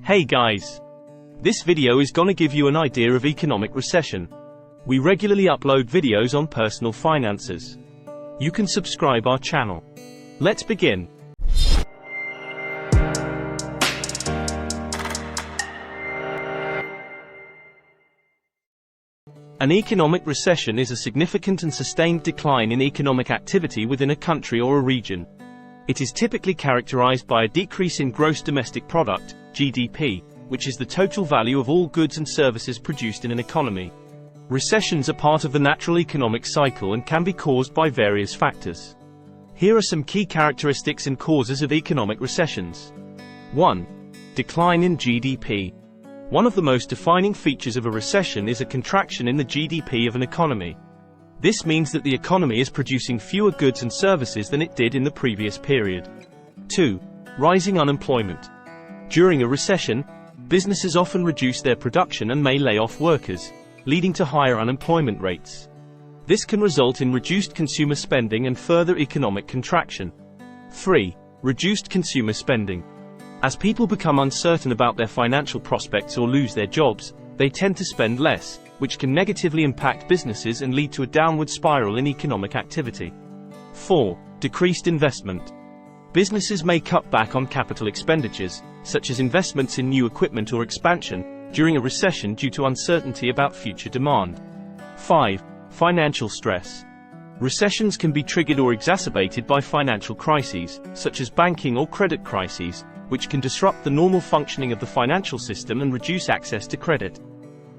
Hey guys! This video is gonna give you an idea of economic recession. We regularly upload videos on personal finances. You can subscribe our channel. Let's begin. An economic recession is a significant and sustained decline in economic activity within a country or a region. It is typically characterized by a decrease in gross domestic product, GDP, which is the total value of all goods and services produced in an economy. Recessions are part of the natural economic cycle and can be caused by various factors. Here are some key characteristics and causes of economic recessions. 1. Decline in GDP. One of the most defining features of a recession is a contraction in the GDP of an economy. This means that the economy is producing fewer goods and services than it did in the previous period. 2. Rising unemployment. During a recession, businesses often reduce their production and may lay off workers, leading to higher unemployment rates. This can result in reduced consumer spending and further economic contraction. 3. Reduced consumer spending. As people become uncertain about their financial prospects or lose their jobs, they tend to spend less, which can negatively impact businesses and lead to a downward spiral in economic activity. 4. Decreased investment. Businesses may cut back on capital expenditures, such as investments in new equipment or expansion, during a recession due to uncertainty about future demand. 5. Financial stress. Recessions can be triggered or exacerbated by financial crises, such as banking or credit crises, which can disrupt the normal functioning of the financial system and reduce access to credit.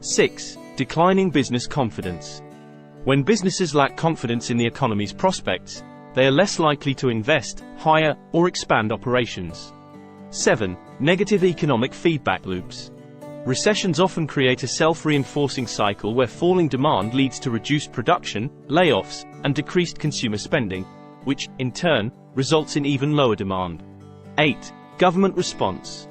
6. Declining business confidence. When businesses lack confidence in the economy's prospects, they are less likely to invest, hire, or expand operations. 7. Negative economic feedback loops. Recessions often create a self-reinforcing cycle where falling demand leads to reduced production, layoffs, and decreased consumer spending, which, in turn, results in even lower demand. 8. Government response.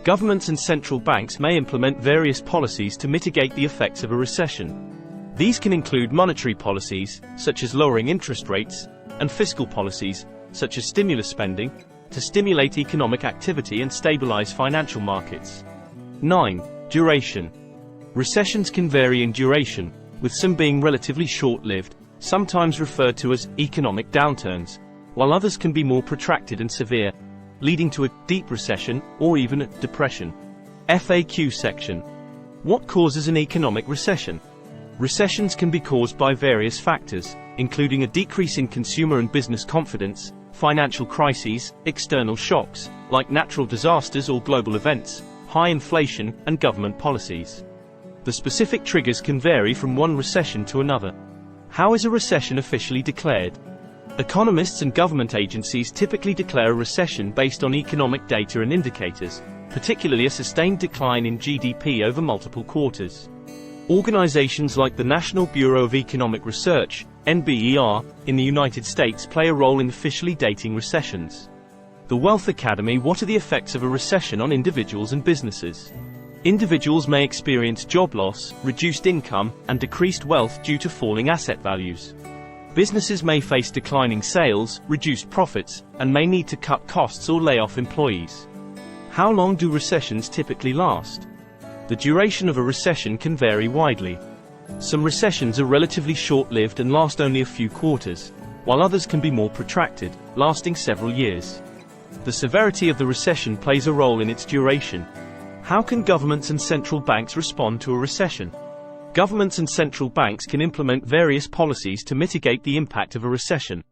Governments and central banks may implement various policies to mitigate the effects of a recession. These can include monetary policies, such as lowering interest rates, and fiscal policies, such as stimulus spending, to stimulate economic activity and stabilize financial markets. 9. Duration. Recessions can vary in duration, with some being relatively short-lived, sometimes referred to as economic downturns, while others can be more protracted and severe, leading to a deep recession or even a depression. FAQ section. What causes an economic recession? Recessions can be caused by various factors, including a decrease in consumer and business confidence, financial crises, external shocks, like natural disasters or global events, high inflation, and government policies. The specific triggers can vary from one recession to another. How is a recession officially declared? Economists and government agencies typically declare a recession based on economic data and indicators, particularly a sustained decline in GDP over multiple quarters. Organizations like the National Bureau of Economic Research, NBER, in the United States play a role in officially dating recessions. The Wealth Academy. What are the effects of a recession on individuals and businesses? Individuals may experience job loss, reduced income, and decreased wealth due to falling asset values. Businesses may face declining sales, reduced profits, and may need to cut costs or lay off employees. How long do recessions typically last? The duration of a recession can vary widely. Some recessions are relatively short-lived and last only a few quarters, while others can be more protracted, lasting several years. The severity of the recession plays a role in its duration. How can governments and central banks respond to a recession? Governments and central banks can implement various policies to mitigate the impact of a recession.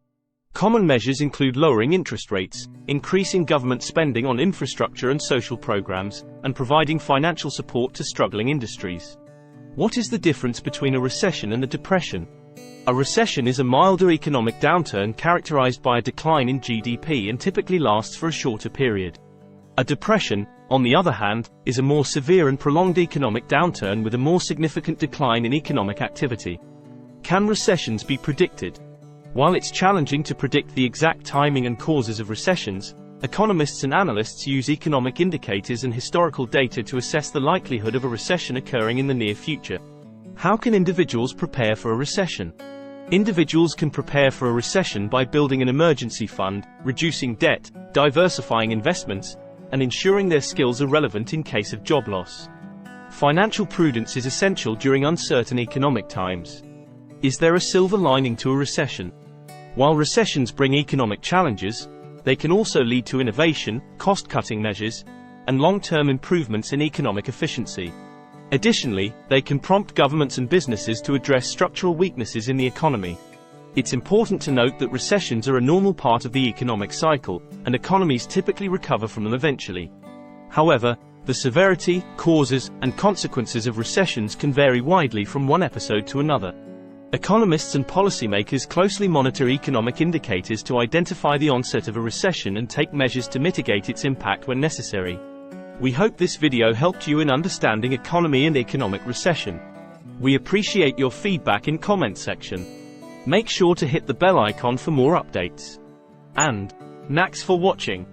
Common measures include lowering interest rates, increasing government spending on infrastructure and social programs, and providing financial support to struggling industries. What is the difference between a recession and a depression? A recession is a milder economic downturn characterized by a decline in GDP and typically lasts for a shorter period. A depression, on the other hand, is a more severe and prolonged economic downturn with a more significant decline in economic activity. Can recessions be predicted? While it's challenging to predict the exact timing and causes of recessions, economists and analysts use economic indicators and historical data to assess the likelihood of a recession occurring in the near future. How can individuals prepare for a recession? Individuals can prepare for a recession by building an emergency fund, reducing debt, diversifying investments, and ensuring their skills are relevant in case of job loss. Financial prudence is essential during uncertain economic times. Is there a silver lining to a recession? While recessions bring economic challenges, they can also lead to innovation, cost-cutting measures, and long-term improvements in economic efficiency. Additionally, they can prompt governments and businesses to address structural weaknesses in the economy. It's important to note that recessions are a normal part of the economic cycle, and economies typically recover from them eventually. However, the severity, causes, and consequences of recessions can vary widely from one episode to another. Economists and policymakers closely monitor economic indicators to identify the onset of a recession and take measures to mitigate its impact when necessary. We hope this video helped you in understanding economy and economic recession. We appreciate your feedback in comment section. Make sure to hit the bell icon for more updates. And, thanks for watching.